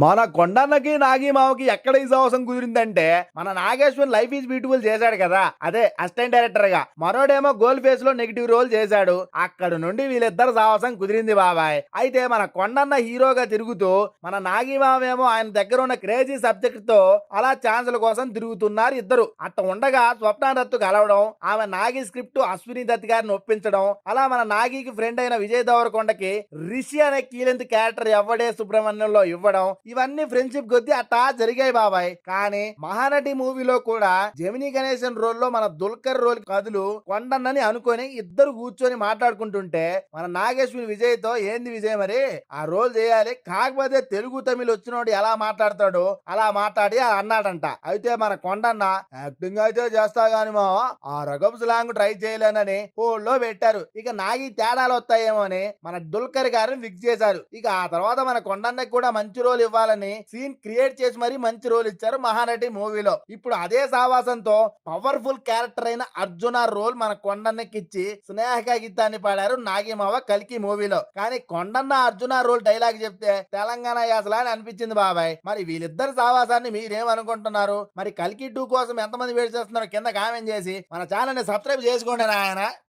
మన కొండన్నకి నాగి మావకి ఎక్కడ ఈ సాహసం కుదిరిందంటే మన నాగేశ్వర్ లైఫ్ ఈజ్ బ్యూటిఫుల్ చేశాడు కదా, అదే అసిస్టెంట్ డైరెక్టర్ గా. మరోడేమో గోల్ ఫేస్ లో నెగిటివ్ రోల్ చేశాడు. అక్కడ నుండి వీళ్ళిద్దరు సాహసం కుదిరింది బాబాయ్. అయితే మన కొండన్న హీరోగా తిరుగుతూ మన నాగి మావేమో ఆయన దగ్గర ఉన్న క్రేజీ సబ్జెక్ట్ తో అలా ఛాన్సుల కోసం తిరుగుతున్నారు ఇద్దరు. అట్ట ఉండగా స్వప్న దత్తు కలవడం, ఆమె నాగి స్క్రిప్ట్ అశ్విని దత్ గారిని ఒప్పించడం, అలా మన నాగికి ఫ్రెండ్ అయిన విజయ్ దేవరకొండకి రిషి అనే కీలెంత్ క్యారెక్టర్ ఎవ్వడే సుబ్రహ్మణ్యంలో ఇవ్వడం, ఇవన్నీ ఫ్రెండ్షిప్ కొద్ది అట్టా జరిగాయి బాబాయ్. కానీ మహానటి మూవీలో కూడా జమినీ గణేశన్ రోల్ లో మన దుల్కర్ రోల్ కదులు కొండన్నని అనుకొని ఇద్దరు కూర్చొని మాట్లాడుకుంటుంటే మన నాగేశ్వరి విజయ్ తో ఏంది విజయ్ మరి ఆ రోల్ చేయాలి, కాకపోతే తెలుగు తమిళ్ వచ్చినోడు ఎలా మాట్లాడతాడో అలా మాట్లాడి అన్నాడంట. అయితే మన కొండన్న యాక్టింగ్ అయితే చేస్తా గాని మా ఆ రగం స్లాంగ్ ట్రై చేయలేనని హోల్లో పెట్టారు. ఇక నాగి తేడాలు వస్తాయేమో అని మన దుల్కర్ గారిని ఫిక్స్ చేశారు. ఇక ఆ తర్వాత మన కొండన్నకి కూడా మంచి రోల్ ఇవ్వాలని సీన్ క్రియేట్ చేసి మరీ మంచి రోల్ ఇచ్చారు మహానటి మూవీలో. ఇప్పుడు అదే సావాసంతో పవర్ఫుల్ క్యారెక్టర్ అయిన అర్జున రోల్ మన కొండన్నకి ఇచ్చి స్నేహక గీతాన్ని పాడారు నాగిమావ కల్కి మూవీలో. కానీ కొండన్న అర్జున రోల్ డైలాగ్ చెప్తే తెలంగాణ యాసలా అని అనిపించింది బాబాయ్. మరి వీళ్ళిద్దరు సావాసాన్ని మీరేమనుకుంటున్నారు? మరి కల్కి 2 కోసం ఎంతమంది వెయిట్ చేస్తున్నారో కింద కామెంట్ చేసి మన ఛానల్ ని సబ్స్క్రైబ్ చేసుకోండి ఆయన.